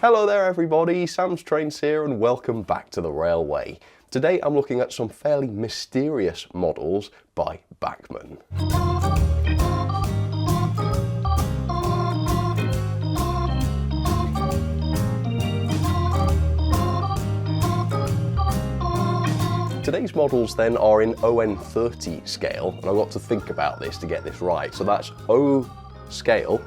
Hello there everybody, Sam's Trains here and welcome back to the railway. Today I'm looking at some fairly mysterious models by Bachmann. Today's models then are in ON30 scale, and I've got to think about this to get this right. So that's O scale,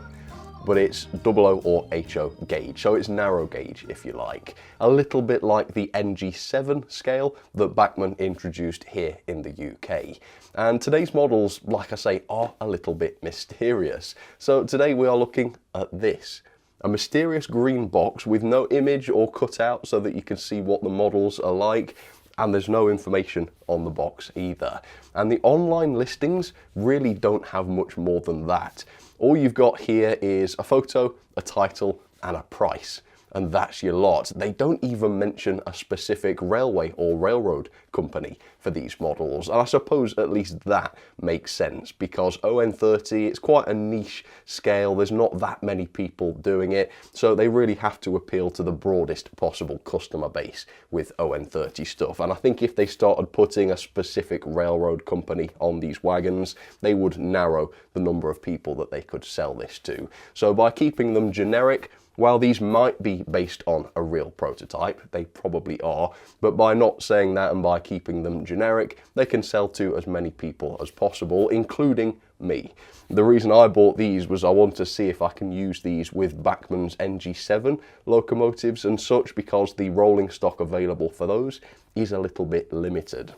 but it's 00 or HO gauge, so it's narrow gauge if you like. A little bit like the NG7 scale that Bachmann introduced here in the UK. And today's models, like I say, are a little bit mysterious. So today we are looking at this. A mysterious green box with no image or cutout so that you can see what the models are like. And there's no information on the box either. And the online listings really don't have much more than that. All you've got here is a photo, a title, and a price. And that's your lot. They don't even mention a specific railway or railroad company for these models. And I suppose at least that makes sense because ON30, it's quite a niche scale. There's not that many people doing it. So they really have to appeal to the broadest possible customer base with ON30 stuff. And I think if they started putting a specific railroad company on these wagons, they would narrow the number of people that they could sell this to. So by keeping them generic, while these might be based on a real prototype, they probably are, but by not saying that and by keeping them generic, they can sell to as many people as possible, including me. The reason I bought these was I want to see if I can use these with Bachmann's NG7 locomotives and such, because the rolling stock available for those is a little bit limited.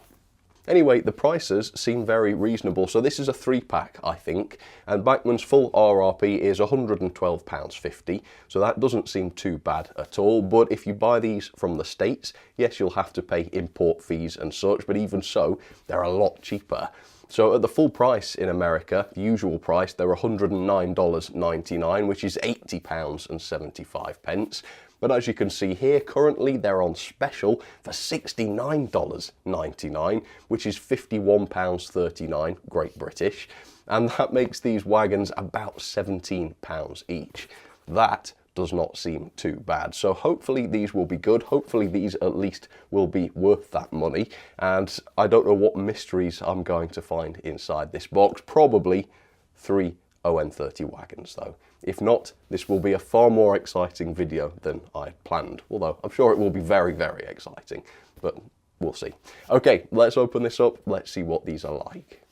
Anyway, the prices seem very reasonable. So this is a 3-pack, I think, and Bachmann's full RRP is £112.50, so that doesn't seem too bad at all. But if you buy these from the States, yes, you'll have to pay import fees and such, but even so, they're a lot cheaper. So at the full price in America, the usual price, they're $109.99, which is £80.75. But as you can see here, currently they're on special for $69.99, which is £51.39 Great British. And that makes these wagons about £17 each. That does not seem too bad. So hopefully these will be good. Hopefully these at least will be worth that money. And I don't know what mysteries I'm going to find inside this box. Probably 3 ON30 wagons though. If not, this will be a far more exciting video than I planned, although I'm sure it will be very, very exciting, but we'll see. Okay, let's open this up, let's see what these are like.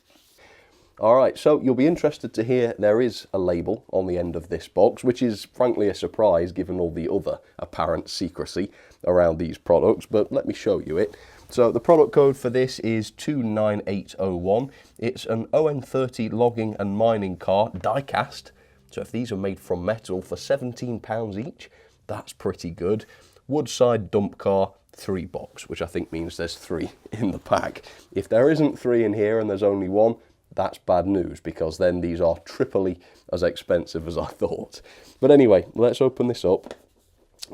Alright, so you'll be interested to hear there is a label on the end of this box, which is frankly a surprise given all the other apparent secrecy around these products, but let me show you it. So the product code for this is 29801. It's an ON30 logging and mining car, die-cast. So if these are made from metal for £17 each, that's pretty good. Woodside dump car, 3 box, which I think means there's 3 in the pack. If there isn't 3 in here and there's only 1, that's bad news, because then these are triply as expensive as I thought. But anyway, let's open this up.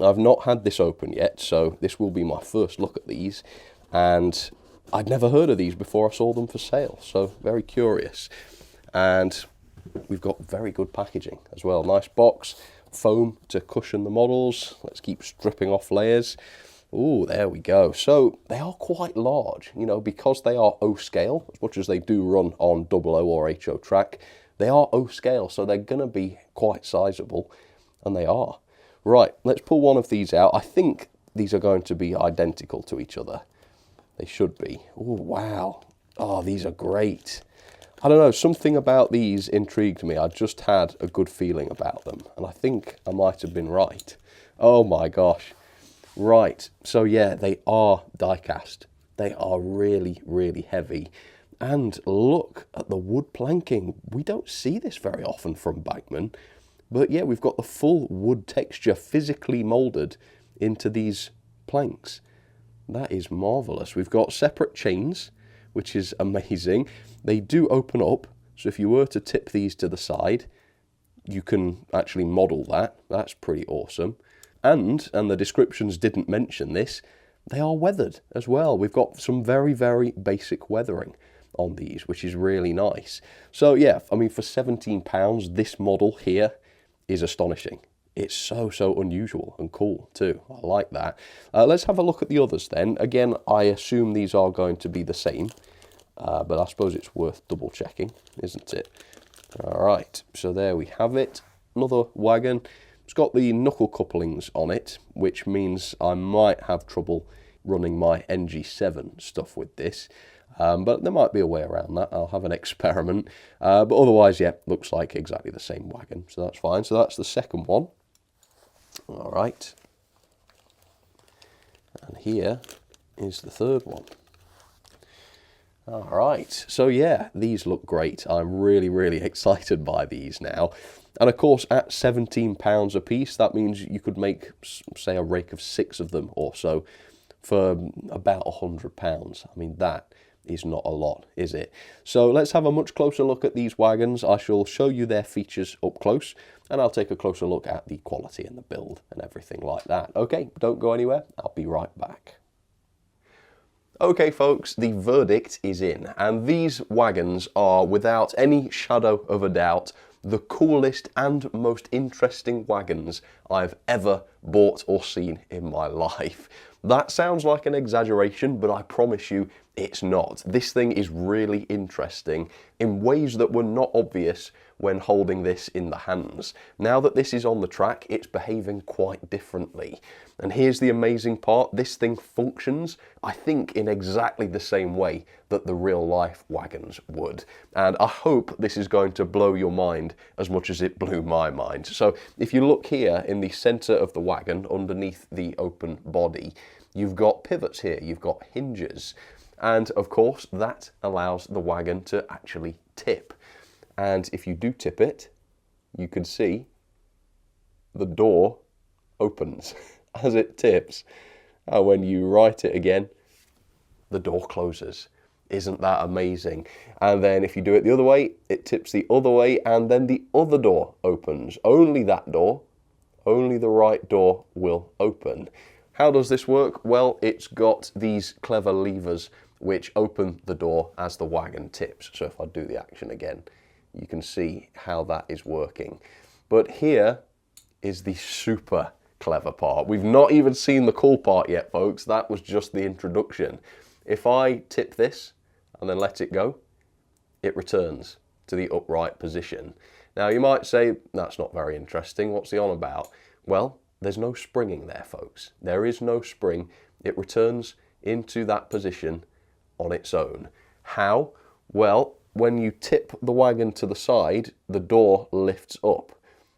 I've not had this open yet, so this will be my first look at these. And I'd never heard of these before I saw them for sale, so very curious. And we've got very good packaging as well. Nice box, foam to cushion the models. Let's keep stripping off layers. Ooh, there we go. So they are quite large, you know, because they are O scale, as much as they do run on 00 or HO track, they are O scale, so they're going to be quite sizable, and they are. Right, let's pull one of these out. I think these are going to be identical to each other. They should be. Oh, wow. Oh, these are great. I don't know, something about these intrigued me. I just had a good feeling about them, and I think I might have been right. Oh my gosh. Right, so yeah, they are die-cast. They are really, really heavy. And look at the wood planking. We don't see this very often from Bachmann. But yeah, we've got the full wood texture physically moulded into these planks. That is marvellous. We've got separate chains, which is amazing. They do open up, so if you were to tip these to the side, you can actually model that. That's pretty awesome. And the descriptions didn't mention this, they are weathered as well. We've got some very, very basic weathering on these, which is really nice. So yeah, I mean, for £17, this model here is astonishing. It's so unusual and cool too. I like that. Let's have a look at the others then. Again, I assume these are going to be the same, but I suppose it's worth double checking, isn't it? All right, so there we have it. Another wagon. It's got the knuckle couplings on it, which means I might have trouble running my NG7 stuff with this. But there might be a way around that. I'll have an experiment. But otherwise, yeah, looks like exactly the same wagon. So that's fine. So that's the second one. All right. And here is the third one. All right. So yeah, these look great. I'm really excited by these now. And of course, at £17 a piece, that means you could make, say, a rake of 6 of them or so for about £100. I mean, that is not a lot, is it? So let's have a much closer look at these wagons. I shall show you their features up close, and I'll take a closer look at the quality and the build and everything like that. Okay, don't go anywhere. I'll be right back. Okay folks, the verdict is in, and these wagons are, without any shadow of a doubt, the coolest and most interesting wagons I've ever bought or seen in my life. That sounds like an exaggeration, but I promise you it's not. This thing is really interesting in ways that were not obvious when holding this in the hands. Now that this is on the track, it's behaving quite differently. And here's the amazing part, this thing functions, I think, in exactly the same way that the real life wagons would. And I hope this is going to blow your mind as much as it blew my mind. So if you look here in the center of the wagon, underneath the open body, you've got pivots here, you've got hinges. And of course, that allows the wagon to actually tip. And if you do tip it, you can see the door opens as it tips. And when you right it again, the door closes. Isn't that amazing? And then if you do it the other way, it tips the other way, and then the other door opens. Only that door, only the right door will open. How does this work? Well, it's got these clever levers which open the door as the wagon tips. So if I do the action again, you can see how that is working. But here is the super clever part. We've not even seen the cool part yet, folks. That was just the introduction. If I tip this and then let it go, it returns to the upright position. Now you might say, that's not very interesting. What's he on about? Well, there's no springing there, folks. There is no spring. It returns into that position on its own. How? Well, when you tip the wagon to the side, the door lifts up.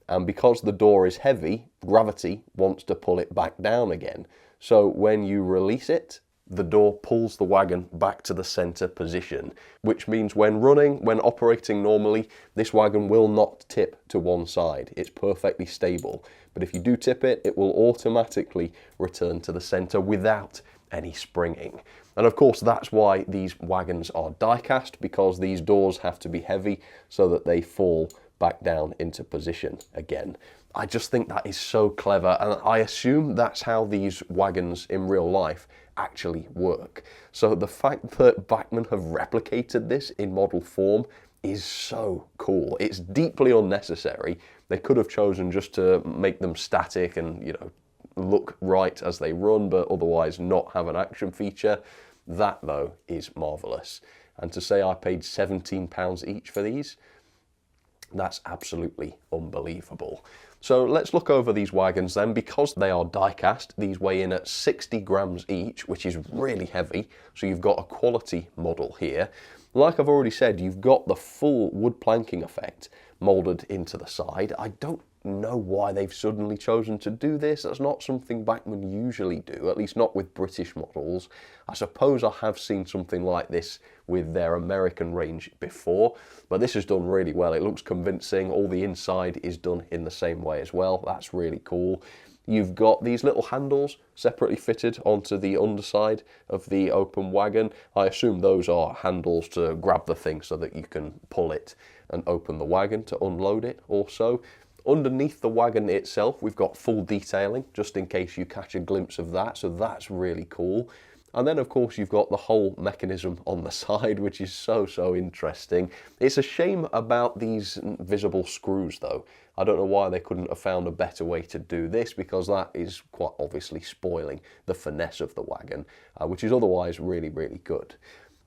And because the door is heavy, gravity wants to pull it back down again. So when you release it, the door pulls the wagon back to the center position, which means when running, when operating normally, this wagon will not tip to one side. It's perfectly stable. But if you do tip it, it will automatically return to the center without any springing. And of course, that's why these wagons are die-cast, because these doors have to be heavy so that they fall back down into position again. I just think that is so clever, and I assume that's how these wagons in real life actually work. So the fact that Bachmann have replicated this in model form is so cool. It's deeply unnecessary. They could have chosen just to make them static and, you know, look right as they run, but otherwise not have an action feature. That, though, is marvellous. And to say I paid £17 each for these, that's absolutely unbelievable. So let's look over these wagons then. Because they are die-cast, these weigh in at 60 grams each, which is really heavy. So you've got a quality model here. Like I've already said, you've got the full wood planking effect moulded into the side. I don't know why they've suddenly chosen to do this. That's not something Bachmann usually do, at least not with British models. I suppose I have seen something like this with their American range before, but this is done really well. It looks convincing. All the inside is done in the same way as well. That's really cool. You've got these little handles separately fitted onto the underside of the open wagon. I assume those are handles to grab the thing so that you can pull it and open the wagon to unload it also. Underneath the wagon itself, we've got full detailing, just in case you catch a glimpse of that, so that's really cool. And then, of course, you've got the whole mechanism on the side, which is so interesting. It's a shame about these visible screws, though. I don't know why they couldn't have found a better way to do this, because that is quite obviously spoiling the finesse of the wagon, which is otherwise really good.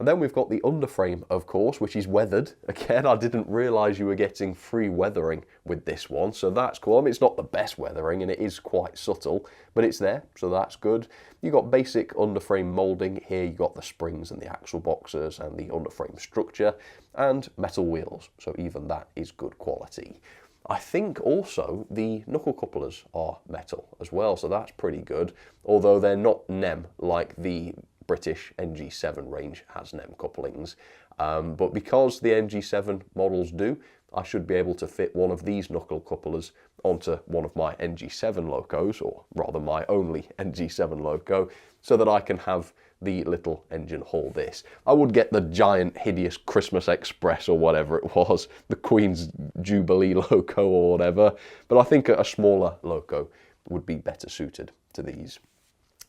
And then we've got the underframe, of course, which is weathered. Again, I didn't realise you were getting free weathering with this one, so that's cool. I mean, it's not the best weathering, and it is quite subtle, but it's there, so that's good. You've got basic underframe moulding. Here you've got the springs and the axle boxes and the underframe structure, and metal wheels, so even that is good quality. I think also the knuckle couplers are metal as well, so that's pretty good, although they're not NEM like the British NG7 range has NEM couplings, but because the NG7 models do, I should be able to fit one of these knuckle couplers onto one of my NG7 locos, or rather my only NG7 loco, so that I can have the little engine haul this. I would get the giant hideous Christmas Express or whatever it was, the Queen's Jubilee loco or whatever, but I think a smaller loco would be better suited to these.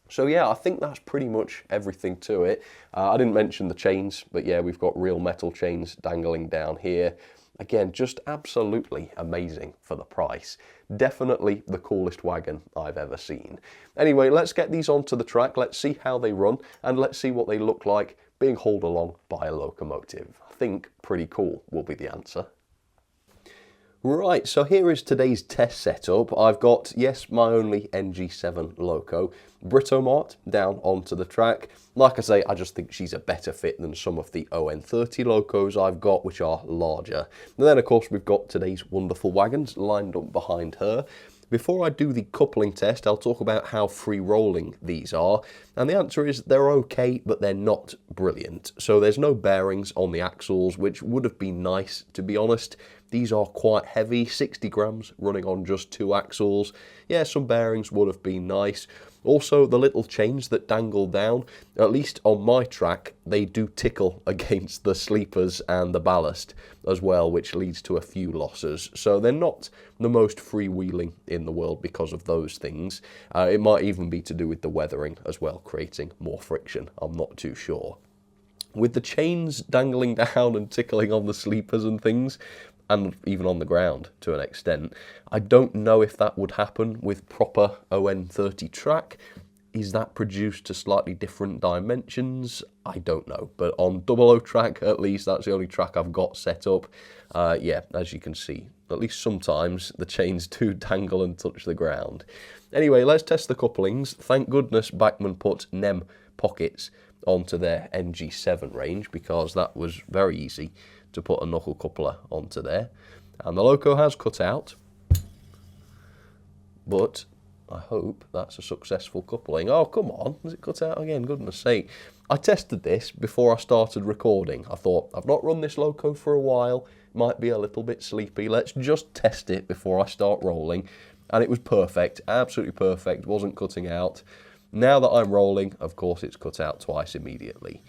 So yeah, I think that's pretty much everything to it. I didn't mention the chains, but yeah, we've got real metal chains dangling down here. Again, just absolutely amazing for the price. Definitely the coolest wagon I've ever seen. Anyway, let's get these onto the track, let's see how they run, and let's see what they look like being hauled along by a locomotive. I think pretty cool will be the answer. Right, so here is today's test setup. I've got, yes, my only NG7 loco, Britomart, down onto the track. Like I say, I just think she's a better fit than some of the ON30 locos I've got, which are larger. And then, of course, we've got today's wonderful wagons lined up behind her. Before I do the coupling test, I'll talk about how free rolling these are. And the answer is they're okay, but they're not brilliant. So there's no bearings on the axles, which would have been nice, to be honest. These are quite heavy, 60 grams running on just 2 axles. Yeah, some bearings would have been nice. Also, the little chains that dangle down, at least on my track, they do tickle against the sleepers and the ballast as well, which leads to a few losses. So they're not the most freewheeling in the world because of those things. It might even be to do with the weathering as well, creating more friction. I'm not too sure. With the chains dangling down and tickling on the sleepers and things, and even on the ground to an extent, I don't know if that would happen with proper ON30 track. Is that produced to slightly different dimensions? I don't know, but on 00 track, at least, that's the only track I've got set up. Yeah, as you can see, at least sometimes the chains do dangle and touch the ground. Anyway, let's test the couplings. Thank goodness Bachmann put NEM pockets onto their NG7 range, because that was very easy to put a knuckle coupler onto there. And the loco has cut out, but I hope that's a successful coupling. Oh, come on, has it cut out again? Goodness sake. I tested this before I started recording. I thought, I've not run this loco for a while, might be a little bit sleepy, let's just test it before I start rolling. And it was perfect, absolutely perfect, wasn't cutting out. Now that I'm rolling, of course it's cut out twice immediately.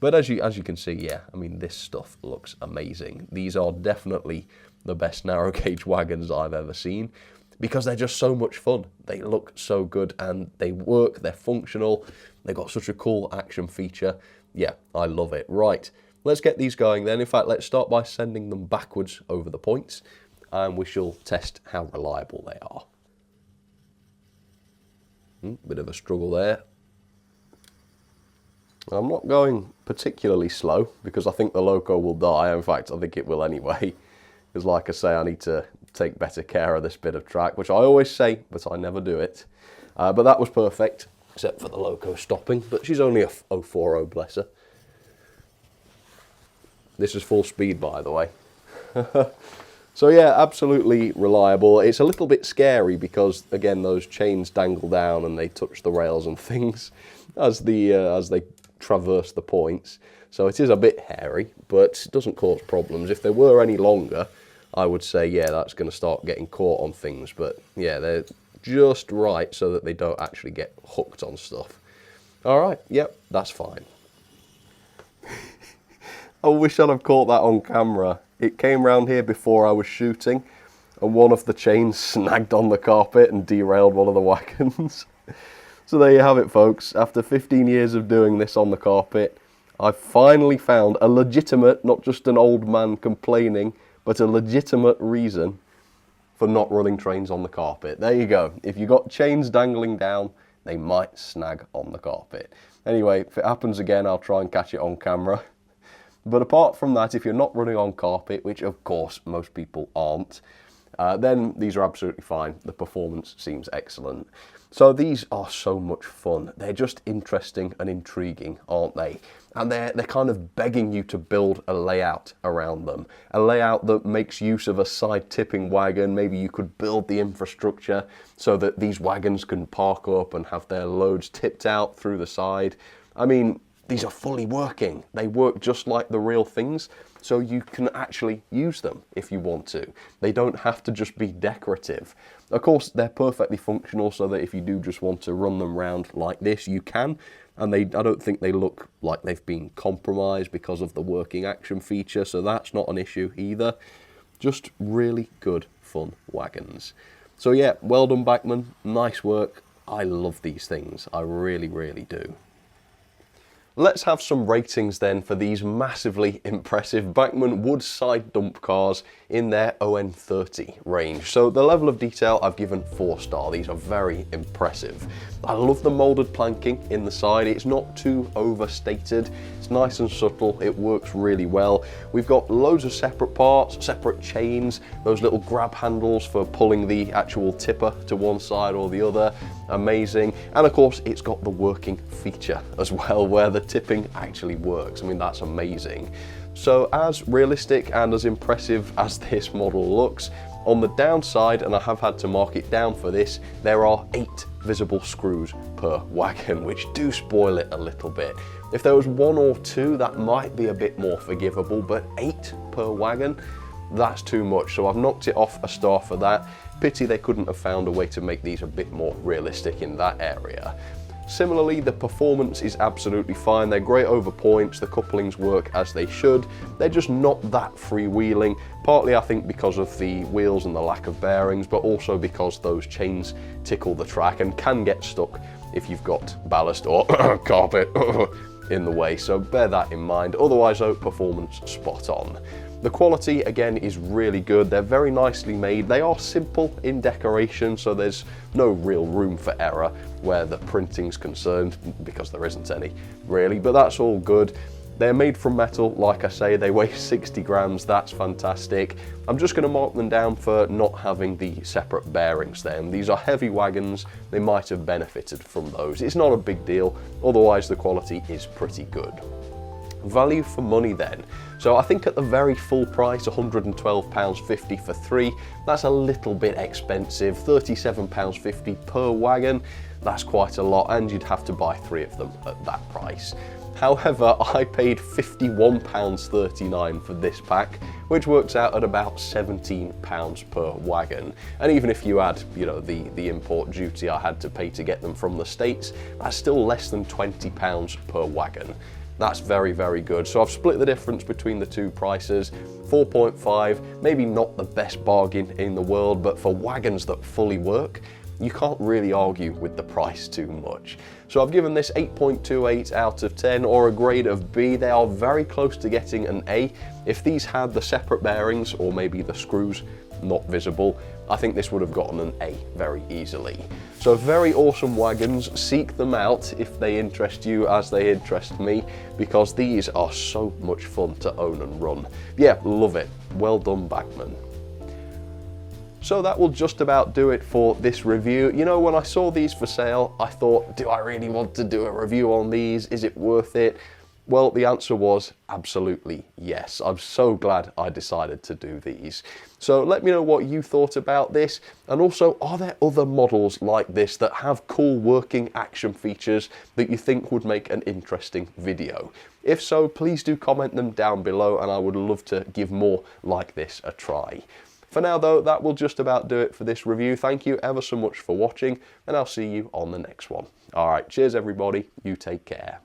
But as you can see, yeah, I mean, this stuff looks amazing. These are definitely the best narrow gauge wagons I've ever seen, because they're just so much fun. They look so good and they work, they're functional, they've got such a cool action feature. Yeah, I love it. Right, let's get these going then. In fact, let's start by sending them backwards over the points, and we shall test how reliable they are. Bit of a struggle there. I'm not going particularly slow, because I think the loco will die. In fact, I think it will anyway, because like I say, I need to take better care of this bit of track, which I always say, but I never do it. But that was perfect, except for the loco stopping, but she's only a 040, bless her. This is full speed, by the way. So yeah, absolutely reliable. It's a little bit scary because, again, those chains dangle down and they touch the rails and things as they traverse the points. So it is a bit hairy, but it doesn't cause problems. If they were any longer, I would say, yeah, that's going to start getting caught on things. But yeah, they're just right so that they don't actually get hooked on stuff. All right, yep, that's fine. I wish I'd have caught that on camera. It came round here before I was shooting, and one of the chains snagged on the carpet and derailed one of the wagons. So there you have it, folks. After 15 years of doing this on the carpet, I finally found a legitimate, not just an old man complaining, but a legitimate reason for not running trains on the carpet. There you go. If you got chains dangling down, they might snag on the carpet. Anyway, if it happens again, I'll try and catch it on camera. But apart from that, if you're not running on carpet, which of course most people aren't, then these are absolutely fine. The performance seems excellent. So these are so much fun. They're just interesting and intriguing, aren't they? And they're kind of begging you to build a layout around them. A layout that makes use of a side tipping wagon. Maybe you could build the infrastructure so that these wagons can park up and have their loads tipped out through the side. I mean, these are fully working. They work just like the real things, so you can actually use them if you want to. They don't have to just be decorative. Of course, they're perfectly functional, so that if you do just want to run them around like this, you can. And I don't think they look like they've been compromised because of the working action feature, so that's not an issue either. Just really good, fun wagons. So yeah, well done, Bachmann. Nice work. I love these things. I really, really do. Let's have some ratings then for these massively impressive Bachmann wood side dump cars in their ON30 range. So the level of detail I've given 4-star. These are very impressive. I love the moulded planking in the side. It's not too overstated. It's nice and subtle. It works really well. We've got loads of separate parts, separate chains, those little grab handles for pulling the actual tipper to one side or the other. Amazing. And of course, it's got the working feature as well, where the tipping actually works. I mean, that's amazing. So as realistic and as impressive as this model looks, on the downside, and I have had to mark it down for this, there are 8 visible screws per wagon, which do spoil it a little bit. If there was 1 or 2, that might be a bit more forgivable, but 8 per wagon, that's too much. So I've knocked it off a star for that. Pity they couldn't have found a way to make these a bit more realistic in that area. Similarly, the performance is absolutely fine. They're great over points, the couplings work as they should. They're just not that freewheeling, partly I think because of the wheels and the lack of bearings, but also because those chains tickle the track and can get stuck if you've got ballast or carpet in the way, so bear that in mind. Otherwise though, performance spot on. The quality, again, is really good. They're very nicely made. They are simple in decoration, so there's no real room for error where the printing's concerned, because there isn't any, really, but that's all good. They're made from metal, like I say. They weigh 60 grams, that's fantastic. I'm just going to mark them down for not having the separate bearings then. These are heavy wagons, they might have benefited from those. It's not a big deal, otherwise the quality is pretty good. Value for money then. So I think at the very full price, £112.50 for 3, that's a little bit expensive. £37.50 per wagon, that's quite a lot, and you'd have to buy 3 of them at that price. However, I paid £51.39 for this pack, which works out at about £17 per wagon. And even if you add, you know, the import duty I had to pay to get them from the States, that's still less than £20 per wagon. That's very, very good. So I've split the difference between the two prices. 4.5, maybe not the best bargain in the world, but for wagons that fully work, you can't really argue with the price too much. So I've given this 8.28 out of 10, or a grade of B. They are very close to getting an A. If these had the separate bearings, or maybe the screws not visible, I think this would have gotten an A very easily. So very awesome wagons. Seek them out if they interest you as they interest me, because these are so much fun to own and run. Yeah, love it. Well done, Bachmann. So that will just about do it for this review. You know, when I saw these for sale, I thought, do I really want to do a review on these? Is it worth it? Well, the answer was absolutely yes. I'm so glad I decided to do these. So let me know what you thought about this. And also, are there other models like this that have cool working action features that you think would make an interesting video? If so, please do comment them down below, and I would love to give more like this a try. For now though, that will just about do it for this review. Thank you ever so much for watching, and I'll see you on the next one. Alright, cheers everybody, you take care.